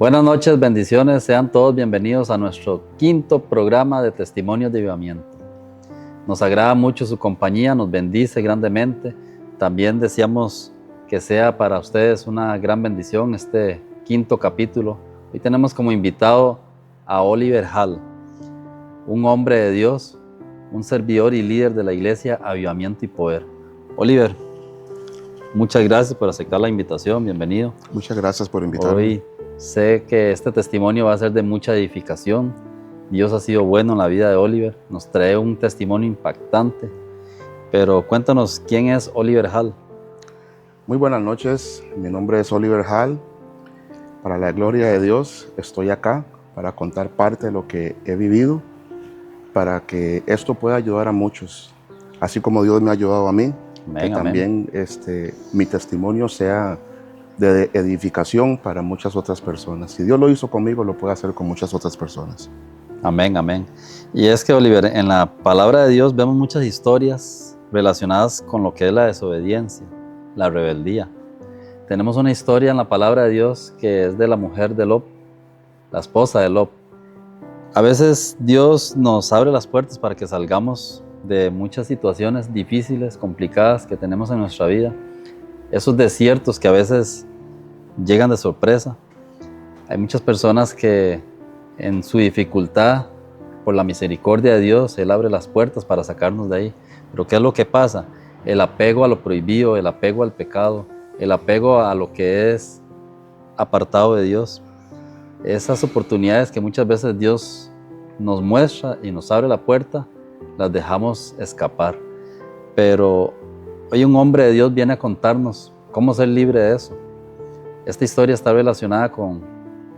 Buenas noches, bendiciones, sean todos bienvenidos a nuestro quinto programa de Testimonios de Avivamiento. Nos agrada mucho su compañía, nos bendice grandemente. También deseamos que sea para ustedes una gran bendición este quinto capítulo. Hoy tenemos como invitado a Oliver Hall, un hombre de Dios, un servidor y líder de la iglesia Avivamiento y Poder. Oliver, muchas gracias por aceptar la invitación, bienvenido. Muchas gracias por invitarme. Hoy sé que este testimonio va a ser de mucha edificación. Dios ha sido bueno en la vida de Oliver, nos trae un testimonio impactante. Pero cuéntanos, ¿quién es Oliver Hall? Muy buenas noches, mi nombre es Oliver Hall. Para la gloria de Dios estoy acá para contar parte de lo que he vivido, para que esto pueda ayudar a muchos, así como Dios me ha ayudado a mí, Amén, que amén. también mi testimonio sea de edificación para muchas otras personas. Si Dios lo hizo conmigo, lo puede hacer con muchas otras personas. Amén, amén. Y es que, Oliver, en la palabra de Dios vemos muchas historias relacionadas con lo que es la desobediencia, la rebeldía. Tenemos una historia en la palabra de Dios que es de la mujer de Lot, la esposa de Lot. A veces Dios nos abre las puertas para que salgamos de muchas situaciones difíciles, complicadas que tenemos en nuestra vida. Esos desiertos que a veces llegan de sorpresa. Hay muchas personas que en su dificultad, por la misericordia de Dios, Él abre las puertas para sacarnos de ahí. Pero ¿qué es lo que pasa? El apego a lo prohibido, el apego al pecado, el apego a lo que es apartado de Dios. Esas oportunidades que muchas veces Dios nos muestra y nos abre la puerta, las dejamos escapar. Pero hoy un hombre de Dios viene a contarnos cómo ser libre de eso. Esta historia está relacionada con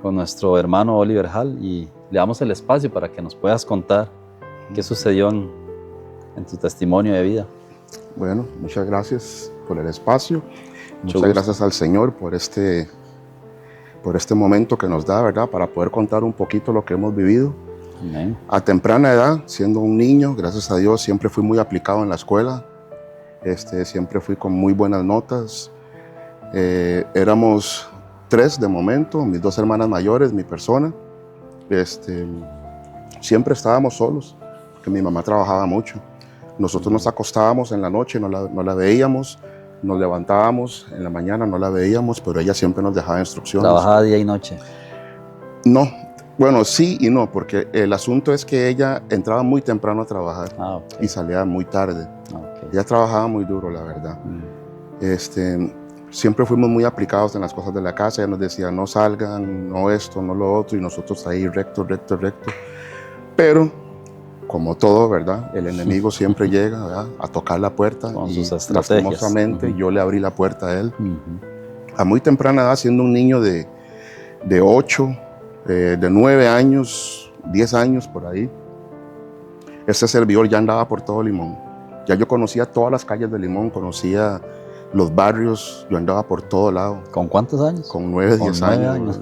nuestro hermano Oliver Hall y le damos el espacio para que nos puedas contar qué sucedió en tu testimonio de vida. Bueno, muchas gracias por el espacio. Mucho Muchas gusto. gracias al Señor por este momento que nos da, ¿verdad? Para poder contar un poquito lo que hemos vivido. Amén. A temprana edad, siendo un niño, gracias a Dios, siempre fui muy aplicado en la escuela. Siempre fui con muy buenas notas. Éramos 3 de momento, mis 2 hermanas mayores, mi persona. Siempre estábamos solos, porque mi mamá trabajaba mucho. Nosotros nos acostábamos en la noche, no la veíamos, nos levantábamos en la mañana, no la veíamos, pero ella siempre nos dejaba instrucciones. ¿Trabajaba día y noche? No, bueno, sí y no, porque el asunto es que ella entraba muy temprano a trabajar y salía muy tarde. Ella trabajaba muy duro, la verdad. Siempre fuimos muy aplicados en las cosas de la casa. Ella nos decía, no salgan, no esto, no lo otro, y nosotros ahí recto. Pero, como todo, ¿verdad? El enemigo siempre llega, ¿verdad?, a tocar la puerta. Con y sus estrategias. lastimosamente yo le abrí la puerta a él. A muy temprana edad, siendo un niño de 8, de 9 años, 10 años por ahí, este servidor ya andaba por todo Limón. Ya yo conocía todas las calles de Limón, conocía los barrios, yo andaba por todo lado. ¿Con cuántos años? Con 9, 10 años.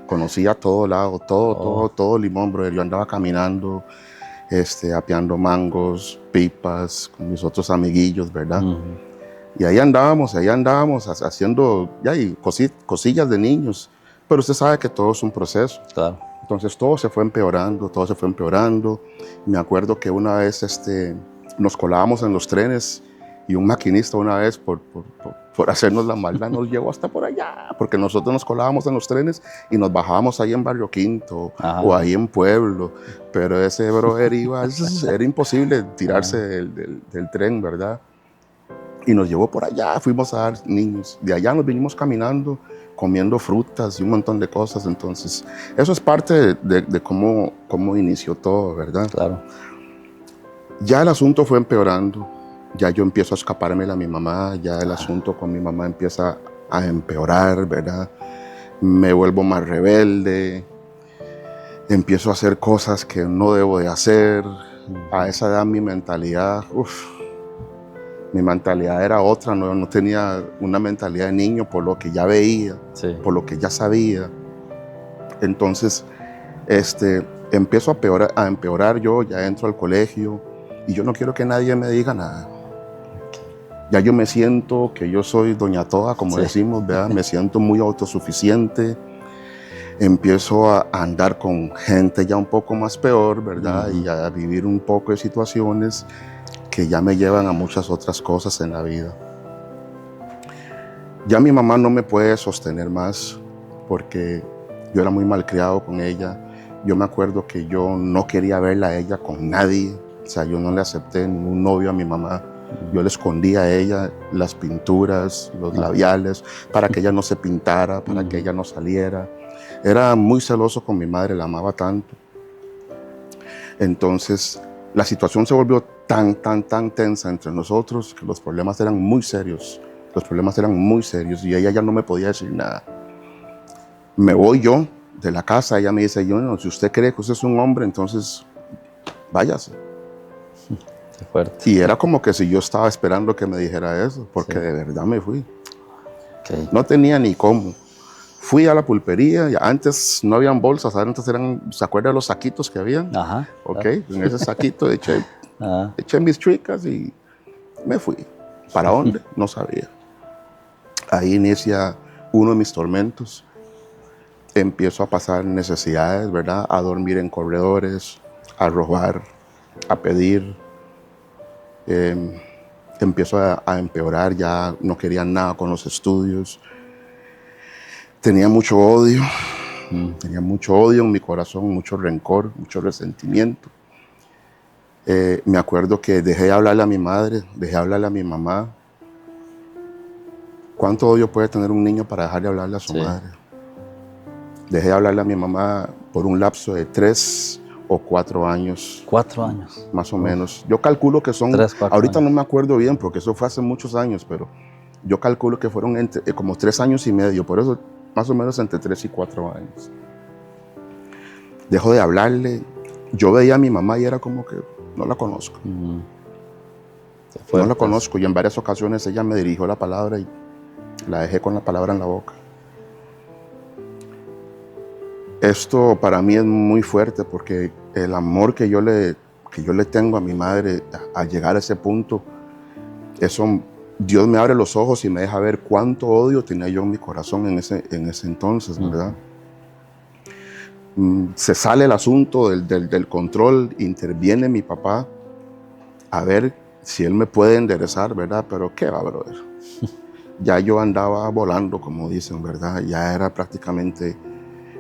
Conocía todo lado, todo Limón, brother. Yo andaba caminando, apeando mangos, pipas, con mis otros amiguillos, ¿verdad? Y ahí andábamos haciendo cosillas de niños. Pero usted sabe que todo es un proceso. Claro. Entonces todo se fue empeorando. Me acuerdo que una vez nos colábamos en los trenes y un maquinista una vez por hacernos la maldad nos llevó hasta por allá, porque nosotros nos colábamos en los trenes y nos bajábamos ahí en Barrio Quinto. Ajá. O ahí en Pueblo, pero ese brother era imposible tirarse del tren, ¿verdad? Y nos llevó por allá, fuimos a dar niños. De allá nos vinimos caminando, comiendo frutas y un montón de cosas. Entonces, eso es parte de cómo inició todo, ¿verdad? Claro. Ya el asunto fue empeorando. Ya yo empiezo a escaparme a mi mamá. Ya el asunto con mi mamá empieza a empeorar, ¿verdad? Me vuelvo más rebelde. Empiezo a hacer cosas que no debo de hacer. A esa edad mi mentalidad, mi mentalidad era otra, no tenía una mentalidad de niño por lo que ya veía, sí, por lo que ya sabía. Entonces, empiezo a empeorar yo, ya entro al colegio y yo no quiero que nadie me diga nada. Ya yo me siento que yo soy doña toda, como decimos, ¿verdad? Me siento muy autosuficiente. empiezo a andar con gente ya un poco más peor, ¿verdad? Ujú. Y a vivir un poco de situaciones que ya me llevan a muchas otras cosas en la vida. Ya mi mamá no me puede sostener más porque yo era muy malcriado con ella. Yo me acuerdo que yo no quería verla a ella con nadie. O sea, yo no le acepté ningún novio a mi mamá. Yo le escondía a ella las pinturas, los labiales, para que ella no se pintara, para que ella no saliera. Era muy celoso con mi madre, la amaba tanto. Entonces, la situación se volvió tan tensa entre nosotros que los problemas eran muy serios. Los problemas eran muy serios y ella ya no me podía decir nada. Me voy yo de la casa, ella me dice, yo no, si usted cree que usted es un hombre, entonces váyase. Qué fuerte. Y era como que si yo estaba esperando que me dijera eso, porque de verdad me fui. Okay. No tenía ni cómo. Fui a la pulpería, y antes no habían bolsas, antes eran, ¿se acuerda de los saquitos que habían? Ajá. Ok, en ese saquito eché Ajá. mis tricas y me fui. ¿Para dónde? No sabía. Ahí inicia uno de mis tormentos. Empiezo a pasar necesidades, ¿verdad? A dormir en corredores, a robar, a pedir. Empiezo a empeorar, ya no quería nada con los estudios. Tenía mucho odio en mi corazón, mucho rencor, mucho resentimiento. Me acuerdo que dejé de hablarle a mi madre, dejé de hablarle a mi mamá. ¿Cuánto odio puede tener un niño para dejar de hablarle a su madre? Dejé de hablarle a mi mamá por un lapso de 3 o 4 años. 4 años. Más o menos. Yo calculo que son, 3, 4 ahorita años. no me acuerdo bien porque eso fue hace muchos años, pero yo calculo que fueron como 3 años y medio, por eso más o menos entre 3 y 4 años. Dejo de hablarle. Yo veía a mi mamá y era como que no la conozco. No la conozco y en varias ocasiones ella me dirigió la palabra y la dejé con la palabra en la boca. Esto para mí es muy fuerte porque el amor que yo le tengo a mi madre al llegar a ese punto, eso Dios me abre los ojos y me deja ver cuánto odio tenía yo en mi corazón en ese entonces, ¿verdad? Se sale el asunto del control, interviene mi papá a ver si él me puede enderezar, ¿verdad? Pero qué va, brother. Ya yo andaba volando, como dicen, ¿verdad? Ya era prácticamente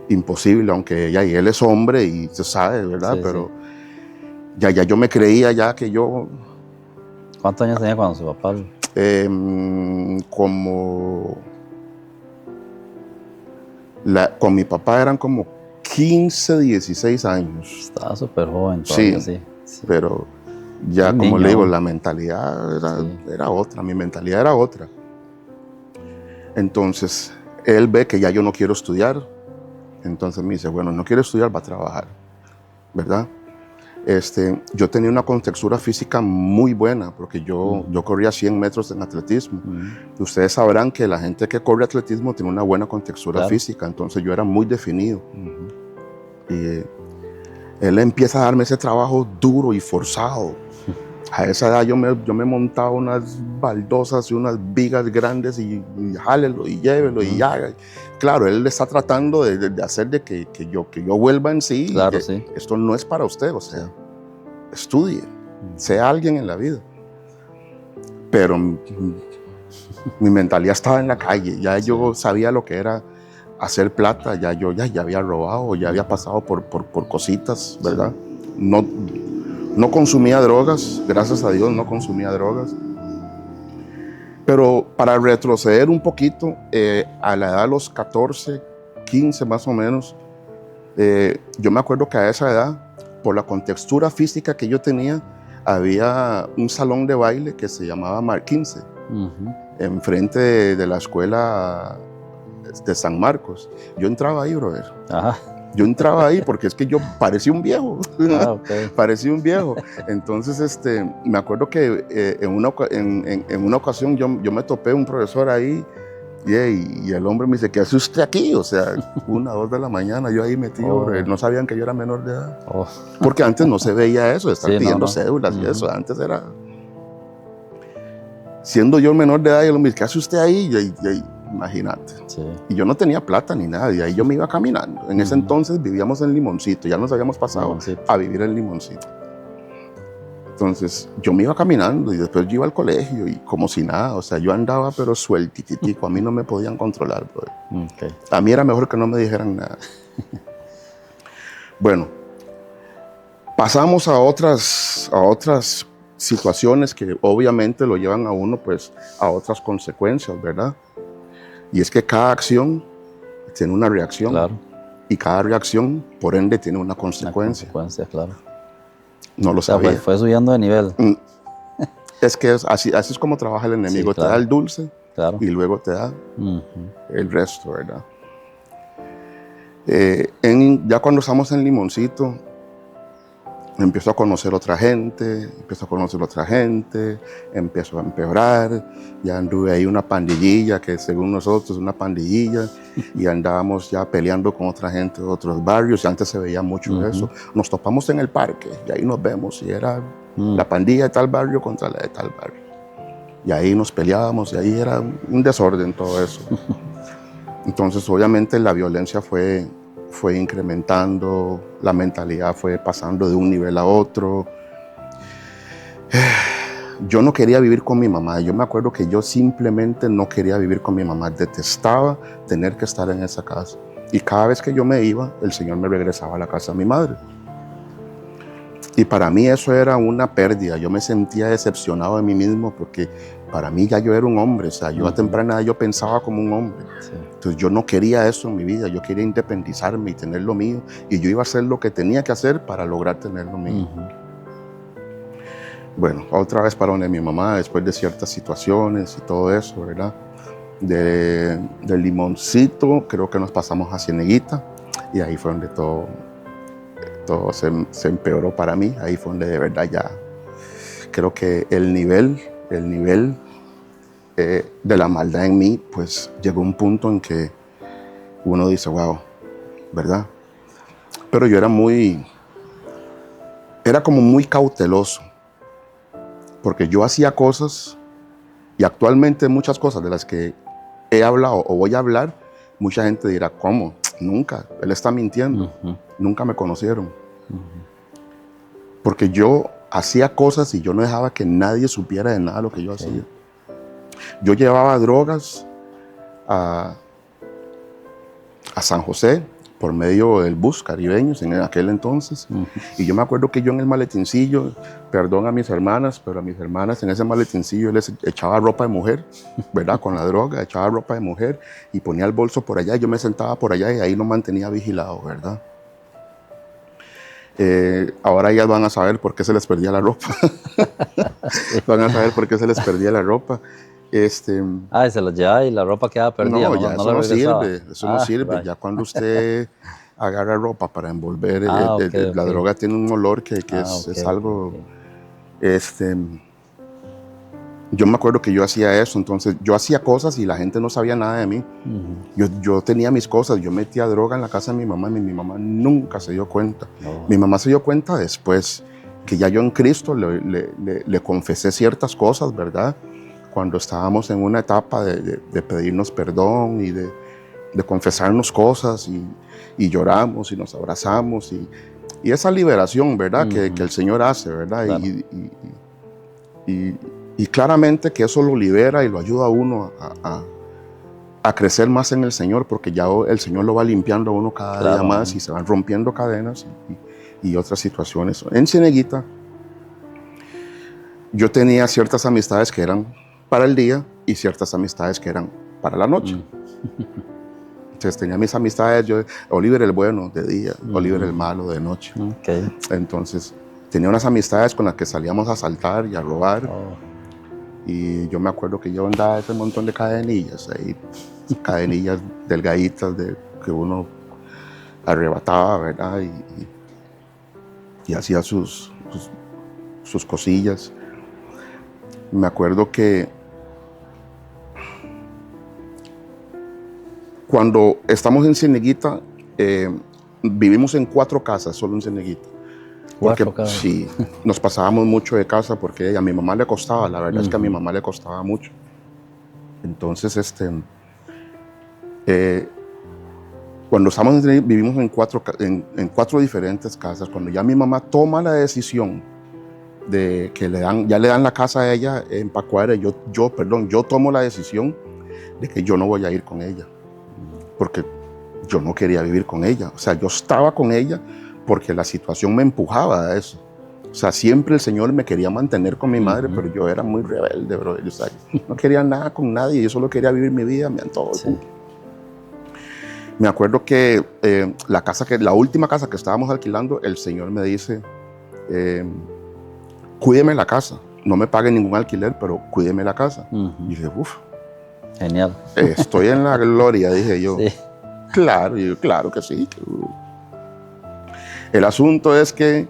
imposible, aunque ya y él es hombre y se sabe, ¿verdad? Sí, pero ya yo me creía ya que yo... ¿Cuántos años tenía cuando su papá? Con mi papá eran como 15, 16 años. Estaba súper joven todavía, sí. Pero ya Un como niño, le digo, ¿no? la mentalidad era otra, mi mentalidad era otra. Entonces, él ve que ya yo no quiero estudiar, entonces me dice, bueno, no quiero estudiar, va a trabajar, ¿verdad? Yo tenía una contextura física muy buena porque yo corría 100 metros en atletismo. Ustedes sabrán que la gente que corre atletismo tiene una buena contextura física, entonces yo era muy definido. Y él empieza a darme ese trabajo duro y forzado. A esa edad yo me montaba unas baldosas y unas vigas grandes y jálelo y llévelo y haga. Claro, él está tratando de hacer de que yo vuelva en sí. Claro, sí. Esto no es para usted, o sea, estudie, sea alguien en la vida. Pero mi mentalidad estaba en la calle, ya yo sabía lo que era hacer plata, ya había robado, ya había pasado por cositas, ¿verdad? No consumía drogas, gracias a Dios no consumía drogas. Pero para retroceder un poquito, a la edad de los 14, 15 más o menos, yo me acuerdo que a esa edad, por la contextura física que yo tenía, había un salón de baile que se llamaba Mar 15, enfrente de la escuela de San Marcos. Yo entraba ahí, brother. Ajá. Yo entraba ahí porque es que yo parecía un viejo. Okay. Parecía un viejo. Entonces, me acuerdo que en una ocasión yo me topé un profesor ahí y el hombre me dice, ¿qué hace usted aquí? O sea, 1 o 2 de la mañana yo ahí metido. No sabían que yo era menor de edad. Porque antes no se veía eso, de estar pidiendo cédulas y eso. Antes era... Siendo yo menor de edad, y el hombre dice, ¿qué hace usted ahí? Y imagínate. Sí. Y yo no tenía plata ni nada, y ahí yo me iba caminando. En ese entonces vivíamos en Limoncito, ya nos habíamos pasado Limoncito. a vivir en Limoncito. Entonces yo me iba caminando y después yo iba al colegio y como si nada, o sea, yo andaba pero sueltititico, a mí no me podían controlar, brother. Okay. A mí era mejor que no me dijeran nada. Bueno, pasamos a otras situaciones que obviamente lo llevan a uno pues a otras consecuencias, ¿verdad? Y es que cada acción tiene una reacción. Claro. Y cada reacción, por ende, tiene una consecuencia. Una consecuencia, claro. No lo O sea, sabía. fue subiendo de nivel. Es que así es como trabaja el enemigo. Sí, claro. Te da el dulce Claro. y luego te da el resto, ¿verdad? Ya cuando estamos en Limoncito, empiezo a conocer otra gente, empiezo a empeorar, ya anduve ahí una pandillilla, que según nosotros es una pandillilla, y andábamos ya peleando con otra gente de otros barrios, y antes se veía mucho eso. Nos topamos en el parque, y ahí nos vemos, y era la pandilla de tal barrio contra la de tal barrio. Y ahí nos peleábamos, y ahí era un desorden todo eso. Entonces, obviamente, la violencia fue incrementando, la mentalidad fue pasando de un nivel a otro. Yo no quería vivir con mi mamá. Yo me acuerdo que yo simplemente no quería vivir con mi mamá. Detestaba tener que estar en esa casa. Y cada vez que yo me iba, el Señor me regresaba a la casa de mi madre. Y para mí eso era una pérdida. Yo me sentía decepcionado de mí mismo porque para mí ya yo era un hombre. O sea, yo a temprana edad yo pensaba como un hombre. Sí. Entonces yo no quería eso en mi vida. Yo quería independizarme y tener lo mío. Y yo iba a hacer lo que tenía que hacer para lograr tener lo mío. Bueno, otra vez para donde mi mamá, después de ciertas situaciones y todo eso, ¿verdad? De Limoncito, creo que nos pasamos a Cieneguita. Y ahí fue donde todo se empeoró para mí. Ahí fue donde de verdad ya creo que el nivel de la maldad en mí, pues llegó un punto en que uno dice, wow, ¿verdad? Pero yo era como muy cauteloso, porque yo hacía cosas, y actualmente muchas cosas de las que he hablado o voy a hablar, mucha gente dirá, ¿cómo? Nunca, él está mintiendo. Nunca me conocieron. Porque yo hacía cosas y yo no dejaba que nadie supiera de nada de lo que yo hacía. Yo llevaba drogas a San José por medio del bus Caribeños en aquel entonces. Y yo me acuerdo que yo en el maletincillo, perdón a mis hermanas, pero a mis hermanas en ese maletincillo les echaba ropa de mujer, ¿verdad? Con la droga, echaba ropa de mujer y ponía el bolso por allá. Yo me sentaba por allá y ahí lo mantenía vigilado, ¿verdad? Ahora ellas van a saber por qué se les perdía la ropa. Van a saber por qué se les perdía la ropa. Y se los lleva y la ropa queda perdida. No, ya eso no sirve. Eso no sirve. Right. Ya cuando usted agarra ropa para envolver, la droga tiene un olor que es algo... Yo me acuerdo que yo hacía eso, entonces yo hacía cosas y la gente no sabía nada de mí. Yo tenía mis cosas, yo metía droga en la casa de mi mamá y mi mamá nunca se dio cuenta. Mi mamá se dio cuenta después, que ya yo en Cristo le confesé ciertas cosas, ¿verdad? Cuando estábamos en una etapa de pedirnos perdón y de confesarnos cosas y lloramos y nos abrazamos y esa liberación, ¿verdad? Que el Señor hace, ¿verdad? Claro. Y claramente que eso lo libera y lo ayuda a uno a crecer más en el Señor, porque ya el Señor lo va limpiando a uno cada día más y se van rompiendo cadenas y otras situaciones. En Cieneguita yo tenía ciertas amistades que eran para el día y ciertas amistades que eran para la noche. Entonces tenía mis amistades, Oliver el bueno de día, Oliver el malo de noche. Entonces tenía unas amistades con las que salíamos a saltar y a robar. Y yo me acuerdo que yo andaba ese montón de cadenillas ahí, cadenillas delgaditas que uno arrebataba, ¿verdad? Y hacía sus cosillas. Me acuerdo que cuando estamos en Cieneguita, vivimos en 4 casas, solo en Cieneguita. Porque sí, nos pasábamos mucho de casa porque a mi mamá le costaba, la verdad es que a mi mamá le costaba mucho. Entonces, Cuando vivimos en cuatro diferentes casas. Cuando ya mi mamá toma la decisión de que ya le dan la casa a ella en Pacuare, yo tomo la decisión de que yo no voy a ir con ella, porque yo no quería vivir con ella. O sea, yo estaba con ella porque la situación me empujaba a eso. O sea, siempre el Señor me quería mantener con mi madre, pero yo era muy rebelde, bro. O sea, no quería nada con nadie, yo solo quería vivir mi vida, me antojó. Sí. Me acuerdo que la última casa que estábamos alquilando, el Señor me dice, cuídeme la casa, no me pague ningún alquiler, pero cuídeme la casa. Y dije, uff. Genial. Estoy en la gloria, dije yo. Sí. Claro que sí. El asunto es que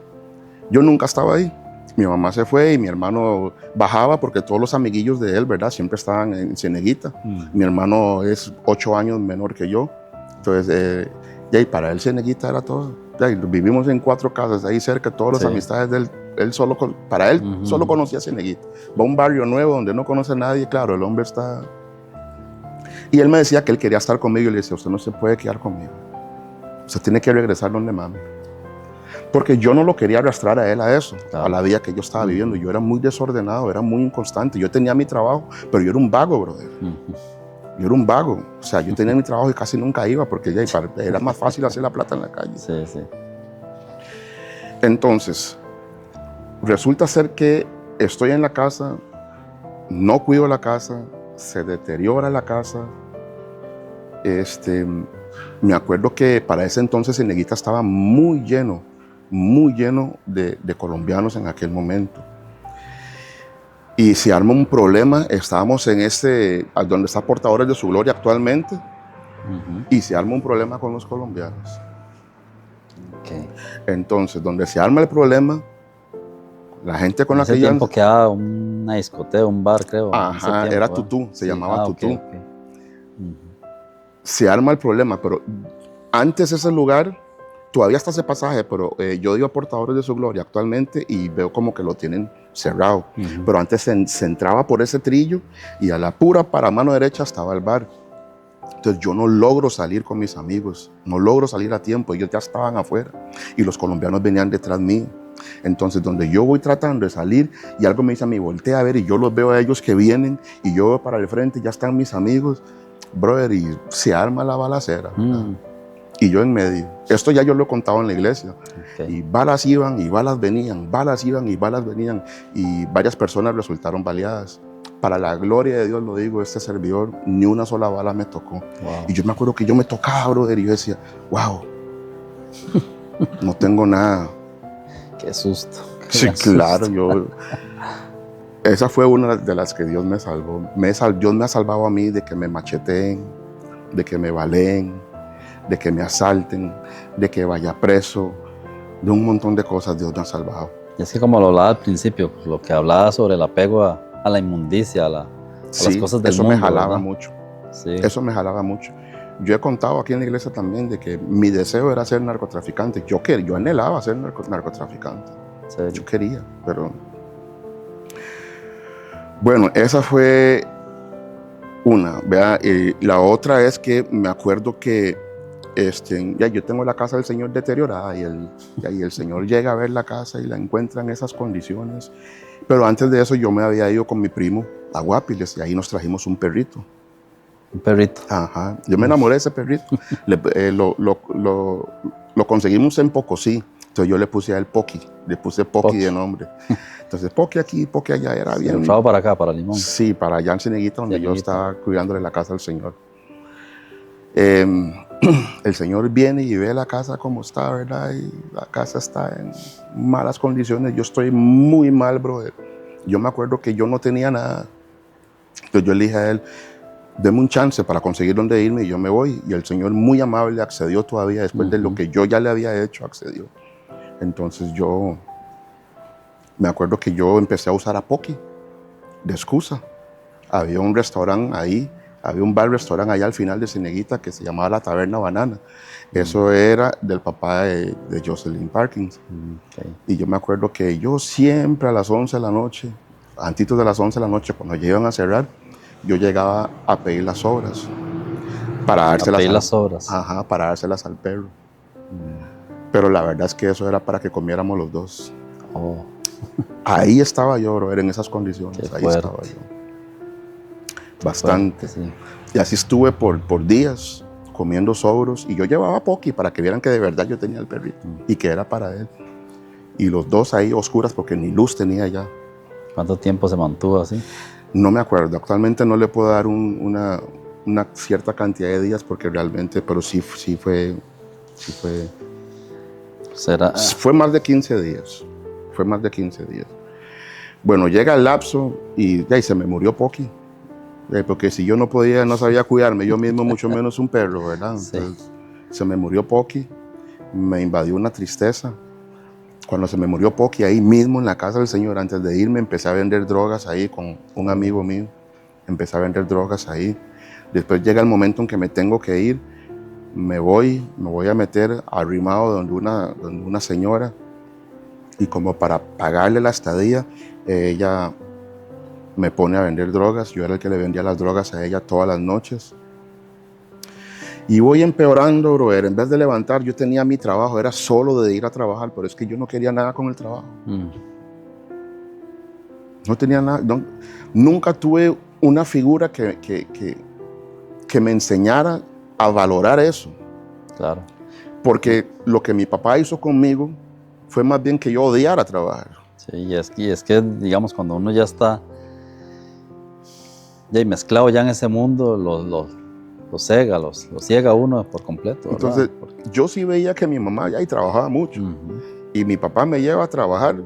yo nunca estaba ahí. Mi mamá se fue y mi hermano bajaba porque todos los amiguillos de él, ¿verdad? Siempre estaban en Cieneguita. Mi hermano es 8 años menor que yo. Entonces, y para él Cieneguita era todo. Vivimos en 4 casas ahí cerca, todas las amistades de él. Solo conocía Cieneguita. Va a un barrio nuevo donde no conoce a nadie, claro, el hombre está... Y él me decía que él quería estar conmigo y le decía, usted no se puede quedar conmigo. Usted tiene que regresar donde mami. Porque yo no lo quería arrastrar a él a eso, claro, a la vida que yo estaba viviendo. Yo era muy desordenado, era muy inconstante. Yo tenía mi trabajo, pero yo era un vago, brother. Yo era un vago. O sea, yo tenía mi trabajo y casi nunca iba porque ya era más fácil hacer la plata en la calle. Sí, sí. Entonces, resulta ser que estoy en la casa, no cuido la casa, se deteriora la casa. Me acuerdo que para ese entonces Cieneguita estaba muy lleno de colombianos en aquel momento. Y se arma un problema, estábamos en donde está Portadores de su Gloria actualmente, y se arma un problema con los colombianos. Okay. Entonces, donde se arma el problema, la gente con la que ya... En ese tiempo quedaba una discoteca, un bar, creo. Ajá, era Tutú, se llamaba Tutú. Okay. Se arma el problema, pero antes ese lugar, todavía está ese pasaje, pero yo iba a Portadores de su Gloria actualmente y veo como que lo tienen cerrado. Pero antes se entraba por ese trillo y a la pura para mano derecha estaba el bar. Entonces yo no logro salir con mis amigos, no logro salir a tiempo, ellos ya estaban afuera y los colombianos venían detrás mío. Entonces donde yo voy tratando de salir y algo me dice a mí, voltea a ver, y yo los veo a ellos que vienen y yo veo para el frente, ya están mis amigos, brother, y se arma la balacera. Y yo en medio. Esto ya yo lo he contado en la iglesia. Okay. Y balas iban y balas venían, balas iban y balas venían. Y varias personas resultaron baleadas. Para la gloria de Dios lo digo, este servidor, ni una sola bala me tocó. Wow. Y yo me acuerdo que yo me tocaba, brother, y yo decía, wow, no tengo nada. Qué susto. Sí, claro, esa fue una de las que Dios me salvó. Dios me ha salvado a mí de que me macheteen, de que me baleen, de que me asalten, de que vaya preso, de un montón de cosas Dios me ha salvado. Y es que como lo hablaba al principio, lo que hablaba sobre el apego a la inmundicia, a las cosas del mundo. Eso me jalaba, ¿verdad? Mucho. Sí. Eso me jalaba mucho. Yo he contado aquí en la iglesia también de que mi deseo era ser narcotraficante. Yo anhelaba ser narcotraficante. ¿Sí? Yo quería, pero... Bueno, esa fue una, ¿vea? Y la otra es que me acuerdo que ya yo tengo la casa del Señor deteriorada y el Señor llega a ver la casa y la encuentra en esas condiciones. Pero antes de eso yo me había ido con mi primo a Guapiles y ahí nos trajimos un perrito. Un perrito. Ajá. Yo me enamoré de ese perrito. Lo conseguimos en Pocosí. Entonces yo le puse a él Pocky. Le puse Pocky de nombre. Entonces Pocky aquí, Pocky allá, era bien. ¿Entrado para acá, para Limón? Sí, para allá en Cieneguita, donde yo estaba cuidándole la casa al Señor. El Señor viene y ve la casa como está, ¿verdad? Y la casa está en malas condiciones. Yo estoy muy mal, brother. Yo me acuerdo que yo no tenía nada. Entonces yo le dije a él, deme un chance para conseguir dónde irme y yo me voy. Y el Señor muy amable accedió todavía después de lo que yo ya le había hecho, accedió. Entonces yo me acuerdo que yo empecé a usar a Pocky de excusa. Había un restaurante ahí, había un bar-restaurante allá al final de Cieneguita que se llamaba La Taberna Banana. Eso era del papá de Jocelyn Parkins. Okay. Y yo me acuerdo que yo siempre a las 11 de la noche, antitos de las 11 de la noche, cuando ya iban a cerrar, yo llegaba a pedir las obras. para dárselas, pedir las sobras. Ajá, para dárselas al perro. Pero la verdad es que eso era para que comiéramos los dos. Oh, Ahí estaba yo, brother, en esas condiciones. qué Ahí fuerte. estaba yo. Bastante. Sí. Y así estuve por días comiendo sobros. Y yo llevaba Pocky para que vieran que de verdad yo tenía el perrito y que era para él. Y los dos ahí oscuras porque ni luz tenía ya. ¿Cuánto tiempo se mantuvo así? No me acuerdo. Actualmente no le puedo dar una cierta cantidad de días porque realmente, pero sí fue. ¿Será? Fue más de 15 días. Fue más de 15 días. Bueno, llega el lapso y se me murió Pocky. Porque si yo no sabía cuidarme yo mismo, mucho menos un perro, ¿verdad? Sí. Entonces, se me murió Pocky, me invadió una tristeza. Cuando se me murió Pocky, ahí mismo en la casa del Señor, antes de irme, empecé a vender drogas ahí con un amigo mío. Empecé a vender drogas ahí. Después llega el momento en que me tengo que ir, me voy a meter arrimado donde una señora, y como para pagarle la estadía, ella me pone a vender drogas. Yo era el que le vendía las drogas a ella todas las noches. Y voy empeorando, brother. En vez de levantar, yo tenía mi trabajo, era solo de ir a trabajar, pero es que yo no quería nada con el trabajo. No tenía nada, nunca tuve una figura que me enseñara a valorar eso. Claro. Porque lo que mi papá hizo conmigo fue más bien que yo odiara trabajar. Sí, y es que, digamos, cuando uno ya está mezclado ya en ese mundo, los ciega uno por completo, ¿verdad? Entonces, yo sí veía que mi mamá ya trabajaba mucho. Y mi papá me lleva a trabajar,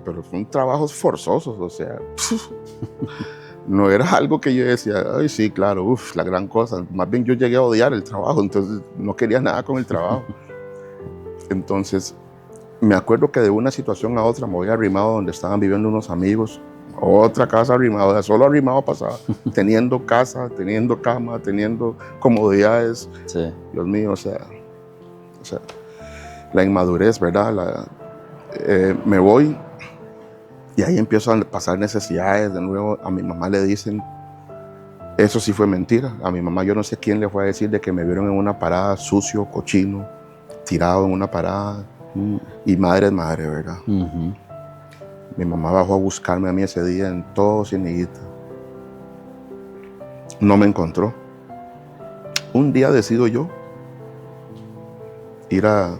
pero son trabajos forzosos, o sea, no era algo que yo decía, ay, sí, claro, la gran cosa. Más bien yo llegué a odiar el trabajo, entonces no quería nada con el trabajo. Entonces, me acuerdo que de una situación a otra me voy arrimado donde estaban viviendo unos amigos, otra casa arrimado, solo arrimado pasaba, teniendo casa, teniendo cama, teniendo comodidades. Sí. Dios mío, o sea, la inmadurez, ¿verdad? Me voy y ahí empiezo a pasar necesidades de nuevo. A mi mamá le dicen, eso sí fue mentira. A mi mamá yo no sé quién le fue a decir de que me vieron en una parada sucio, cochino, tirado en una parada. Y madre es madre, ¿verdad? Mi mamá bajó a buscarme a mí ese día en todo Cieneguita. No me encontró. Un día decido yo ir a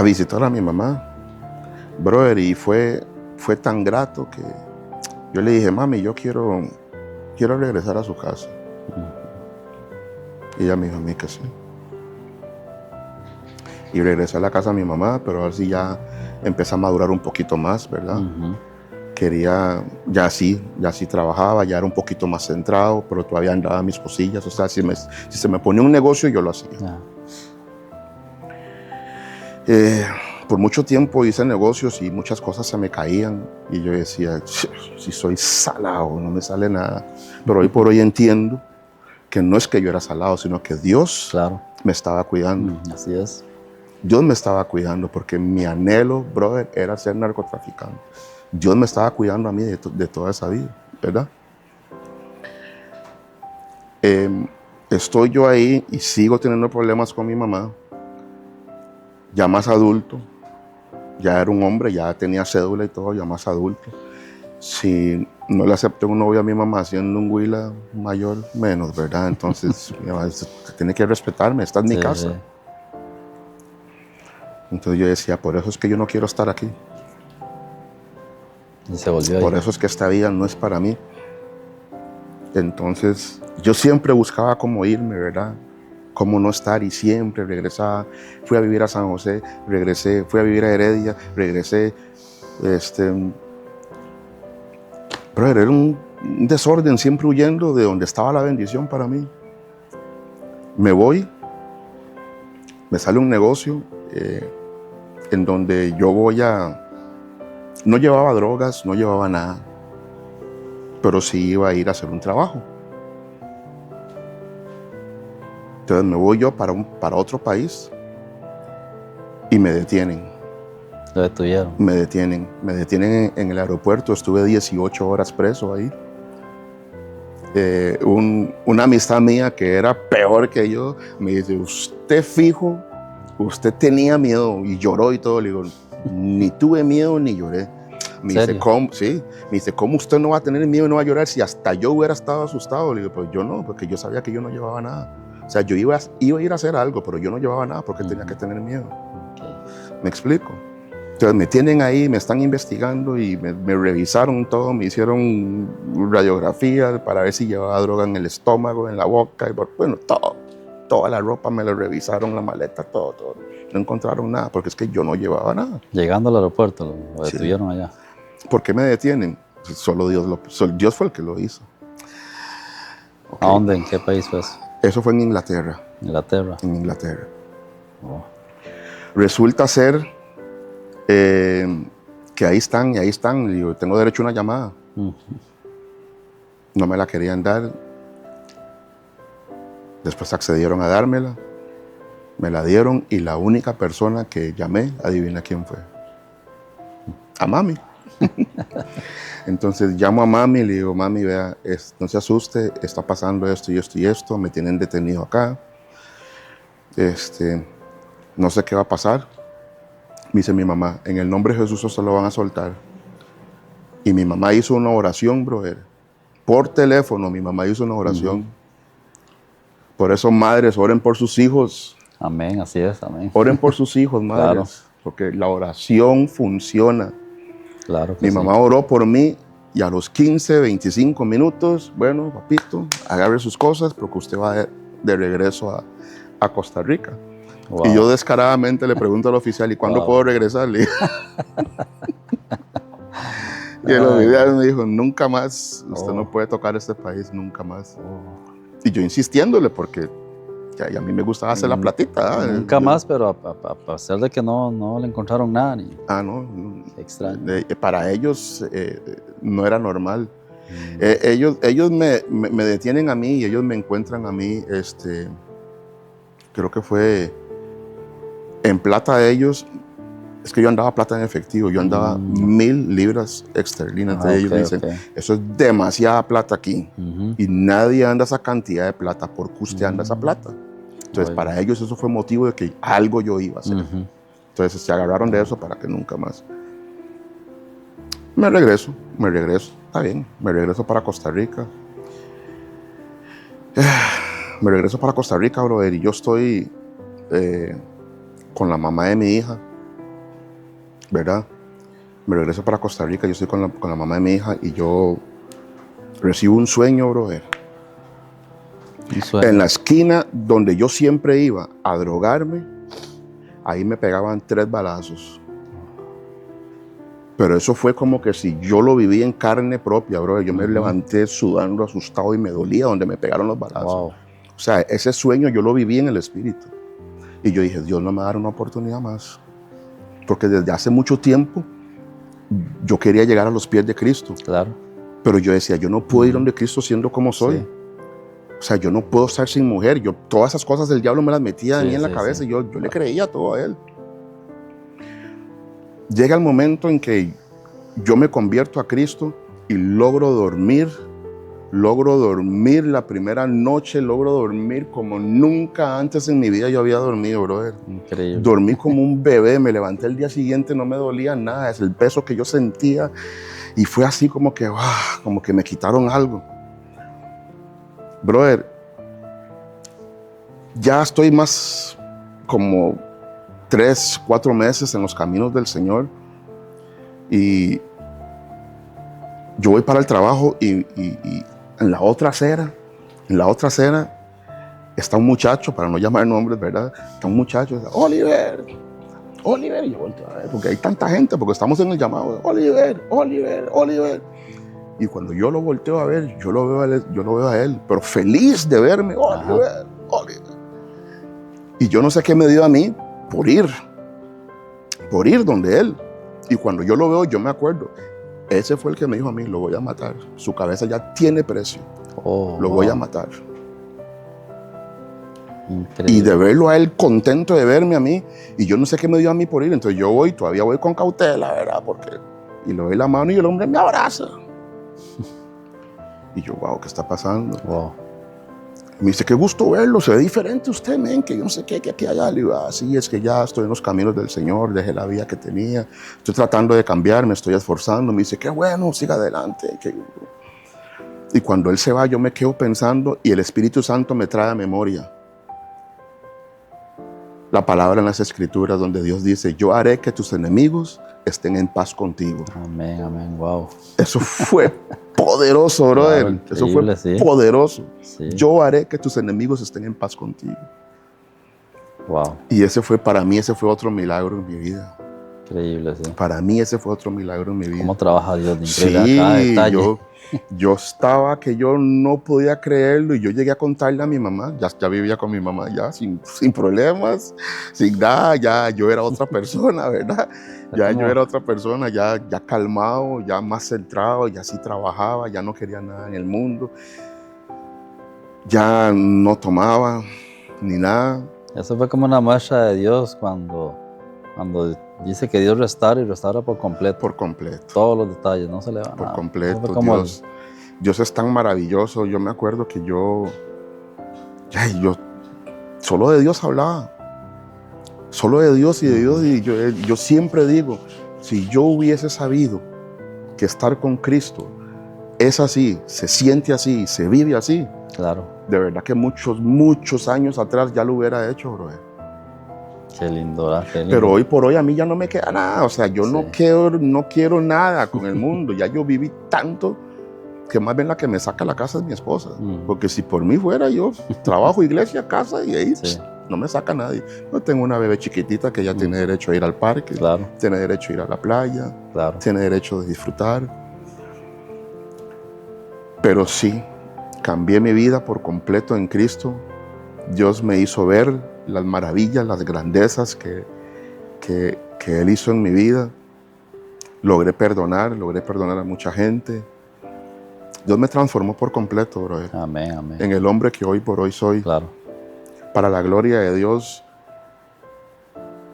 visitar a mi mamá, brother, y fue tan grato que yo le dije, mami, yo quiero regresar a su casa. Y ella me dijo a mí que sí. Y regresé a la casa de mi mamá, pero ahora sí ya empecé a madurar un poquito más, ¿verdad? Quería, ya sí trabajaba, ya era un poquito más centrado, pero todavía andaba mis cosillas. O sea, si se me ponía un negocio, yo lo hacía. Por mucho tiempo hice negocios y muchas cosas se me caían. Y yo decía, si soy salado, no me sale nada. Pero hoy por hoy entiendo que no es que yo era salado, sino que Dios me estaba cuidando. Así es. Dios me estaba cuidando porque mi anhelo, brother, era ser narcotraficante. Dios me estaba cuidando a mí de toda esa vida, ¿verdad? Estoy yo ahí y sigo teniendo problemas con mi mamá. Ya más adulto, ya era un hombre, ya tenía cédula y todo, ya más adulto. Si no le acepté un novio a mi mamá siendo un huila mayor, menos, ¿verdad? Entonces, mi mamá tiene que respetarme, esta es mi casa. Sí. Entonces yo decía, por eso es que yo no quiero estar aquí. Y se volvió ahí. Por eso es que esta vida no es para mí. Entonces, yo siempre buscaba cómo irme, ¿verdad? Cómo no estar, y siempre regresaba. Fui a vivir a San José, regresé. Fui a vivir a Heredia, regresé. Pero era un desorden, siempre huyendo de donde estaba la bendición para mí. Me voy, me sale un negocio en donde yo no llevaba drogas, no llevaba nada, pero sí iba a ir a hacer un trabajo. Entonces me voy yo para otro país y me detienen. Lo detuvieron. Me detienen en el aeropuerto, estuve 18 horas preso ahí. Una amistad mía que era peor que yo, me dice, usted fijo, usted tenía miedo y lloró y todo. Le digo, ni tuve miedo ni lloré. Me dice, ¿cómo? Sí. Me dice, ¿cómo usted no va a tener miedo y no va a llorar si hasta yo hubiera estado asustado? Le digo, pues yo no, porque yo sabía que yo no llevaba nada. O sea, yo iba a ir a hacer algo, pero yo no llevaba nada porque tenía que tener miedo. Okay. ¿Me explico? Entonces me tienen ahí, me están investigando y me revisaron todo, me hicieron radiografías para ver si llevaba droga en el estómago, en la boca, y bueno, todo. Toda la ropa me la revisaron, la maleta, todo. No encontraron nada, porque es que yo no llevaba nada. Llegando al aeropuerto, lo detuvieron allá. ¿Por qué me detienen? Solo Dios fue el que lo hizo. Okay. ¿A dónde? ¿En qué país fue eso? Eso fue en Inglaterra. ¿Inglaterra? En Inglaterra. Oh. Resulta ser que ahí están. Y yo tengo derecho a una llamada. No me la querían dar. Después accedieron a dármela. Me la dieron y la única persona que llamé, adivina quién fue. A mami. Entonces llamo a mami y le digo, mami, vea, no se asuste, está pasando esto y esto y esto, me tienen detenido acá. No sé qué va a pasar. Me dice mi mamá, en el nombre de Jesús se lo van a soltar. Y mi mamá hizo una oración, brother. Por teléfono, mi mamá hizo una oración. Por eso, madres, oren por sus hijos. Amén, así es, amén. Oren por sus hijos, madres. Claro. Porque la oración funciona. Claro que mi mamá oró por mí y a los 15, 25 minutos, bueno, papito, agarre sus cosas porque usted va de regreso a Costa Rica. Wow. Y yo descaradamente le pregunto al oficial, ¿y cuándo puedo regresar? Y el oficial me dijo, nunca más, usted no puede tocar este país, nunca más. Y yo insistiéndole porque a mí me gustaba hacer la platita. Nunca más, pero a pesar de que no le encontraron nada. No. Extraño. Para ellos no era normal. Ellos me detienen a mí y ellos me encuentran a mí, creo que fue en plata de ellos. Es que yo andaba plata en efectivo, yo andaba 1,000 libras esterlinas. Entonces ellos dicen, eso es demasiada plata aquí. Y nadie anda esa cantidad de plata porque usted anda esa plata. Entonces para ellos eso fue motivo de que algo yo iba a hacer. Entonces se agarraron de eso para que nunca más. Me regreso, está bien, me regreso para Costa Rica. Me regreso para Costa Rica, brother, y yo estoy con la mamá de mi hija. ¿Verdad? Me regreso para Costa Rica, yo estoy con la mamá de mi hija y yo recibo un sueño, brother. En la esquina donde yo siempre iba a drogarme, ahí me pegaban 3 balazos. Pero eso fue como que si yo lo viví en carne propia, brother. Yo me levanté sudando, asustado y me dolía donde me pegaron los balazos. Wow. O sea, ese sueño yo lo viví en el espíritu. Y yo dije, Dios no me va a dar una oportunidad más. Porque desde hace mucho tiempo yo quería llegar a los pies de Cristo. Claro. Pero yo decía, yo no puedo ir donde Cristo siendo como soy. Sí. O sea, yo no puedo estar sin mujer. Todas esas cosas del diablo me las metía a mí en la cabeza y yo le creía todo a él. Llega el momento en que yo me convierto a Cristo y logro dormir la primera noche, logro dormir como nunca antes en mi vida yo había dormido, brother. Increíble. Dormí como un bebé, me levanté el día siguiente, no me dolía nada, es el peso que yo sentía y fue así como que me quitaron algo. Brother, ya estoy más como 3, 4 meses en los caminos del Señor y yo voy para el trabajo y en la otra acera está un muchacho, para no llamar nombres, ¿verdad? Está un muchacho, Oliver, y yo volteo a ver, porque hay tanta gente, porque estamos en el llamado, Oliver. Y cuando yo lo volteo a ver, yo lo veo a él, pero feliz de verme, Oliver. Y yo no sé qué me dio a mí por ir donde él. Y cuando yo lo veo, yo me acuerdo, ese fue el que me dijo a mí, lo voy a matar. Su cabeza ya tiene precio. Lo voy a matar. Increíble. Y de verlo a él contento de verme a mí, y yo no sé qué me dio a mí por ir, entonces yo todavía voy con cautela, ¿verdad? Y le doy la mano y el hombre me abraza. Y yo, wow, ¿qué está pasando? Wow. Me dice, qué gusto verlo, se ve diferente usted, men, que yo no sé qué, que aquí allá. Le digo, sí, es que ya estoy en los caminos del Señor, dejé la vida que tenía, estoy tratando de cambiar, me estoy esforzando. Me dice, qué bueno, siga adelante. Y cuando él se va, yo me quedo pensando y el Espíritu Santo me trae a memoria la palabra en las Escrituras donde Dios dice, yo haré que tus enemigos estén en paz contigo. Amén, amén, wow. Eso fue poderoso, brother. Claro, Eso fue sí. poderoso. Sí. Yo haré que tus enemigos estén en paz contigo. Wow. Y para mí, ese fue otro milagro en mi vida. Increíble, sí. Para mí ese fue otro milagro en mi vida. ¿Cómo trabaja Dios? Increíble, cada detalle. yo estaba que yo no podía creerlo y yo llegué a contarle a mi mamá, ya vivía con mi mamá ya sin problemas, sin nada, ya yo era otra persona, ¿verdad? Ya yo era otra persona, ya calmado, ya más centrado, ya sí trabajaba, ya no quería nada en el mundo, ya no tomaba ni nada. Eso fue como una muestra de Dios cuando dice que Dios restaura y restaura por completo. Por completo. Todos los detalles, no se le va nada. Por completo. Como Dios es tan maravilloso. Yo me acuerdo que yo solo de Dios hablaba. Solo de Dios y de Dios. Y yo siempre digo, si yo hubiese sabido que estar con Cristo es así, se siente así, se vive así. Claro. De verdad que muchos años atrás ya lo hubiera hecho, brother. Qué lindo, ¿verdad? Qué lindo. Pero hoy por hoy a mí ya no me queda nada. O sea, yo no quiero nada con el mundo. Ya yo viví tanto que más bien la que me saca la casa es mi esposa. Porque si por mí fuera, yo trabajo, iglesia, casa y ahí no me saca nadie. Yo tengo una bebé chiquitita que ya tiene derecho a ir al parque, tiene derecho a ir a la playa, tiene derecho de disfrutar. Pero sí, cambié mi vida por completo en Cristo. Dios me hizo ver las maravillas, las grandezas que Él hizo en mi vida. Logré perdonar a mucha gente. Dios me transformó por completo, brother. Amén, amén. En el hombre que hoy por hoy soy. Claro. Para la gloria de Dios,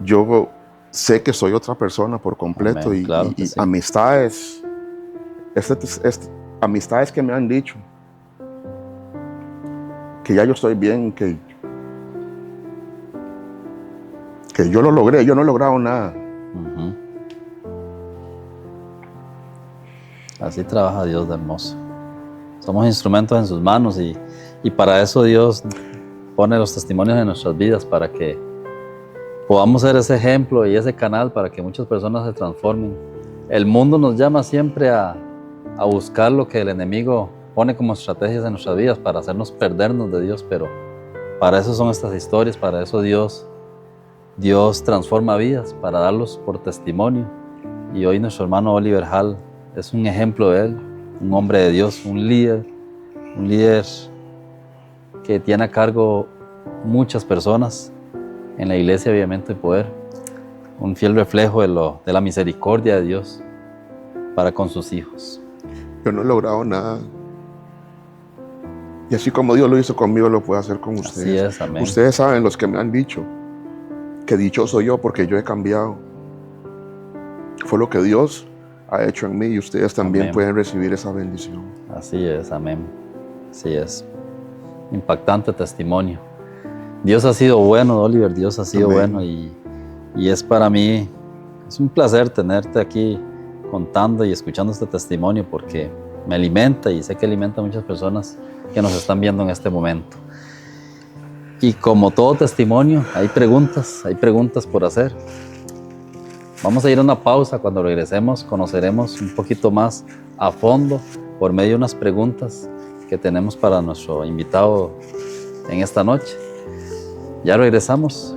yo sé que soy otra persona por completo. Amén, claro y amistades, amistades que me han dicho que ya yo estoy bien, que yo lo logré, yo no he logrado nada. Así trabaja Dios de hermoso. Somos instrumentos en sus manos y para eso Dios pone los testimonios en nuestras vidas, para que podamos ser ese ejemplo y ese canal para que muchas personas se transformen. El mundo nos llama siempre a buscar lo que el enemigo pone como estrategias en nuestras vidas para hacernos perdernos de Dios, pero para eso son estas historias, para eso Dios transforma vidas, para darlos por testimonio. Y hoy nuestro hermano Oliver Hall es un ejemplo de él, un hombre de Dios, un líder que tiene a cargo muchas personas en la iglesia, obviamente, poder, un fiel reflejo de la misericordia de Dios para con sus hijos. Yo no he logrado nada. Y así como Dios lo hizo conmigo, lo puede hacer con ustedes. Así es, amén. Ustedes saben, los que me han dicho, que dichoso yo porque yo he cambiado. Fue lo que Dios ha hecho en mí y ustedes también pueden recibir esa bendición. Así es, amén. Así es. Impactante testimonio. Dios ha sido bueno, Oliver, Dios ha sido bueno y es para mí, es un placer tenerte aquí contando y escuchando este testimonio porque me alimenta y sé que alimenta a muchas personas que nos están viendo en este momento. Y como todo testimonio, hay preguntas por hacer. Vamos a ir a una pausa. Cuando regresemos conoceremos un poquito más a fondo por medio de unas preguntas que tenemos para nuestro invitado en esta noche. Ya regresamos.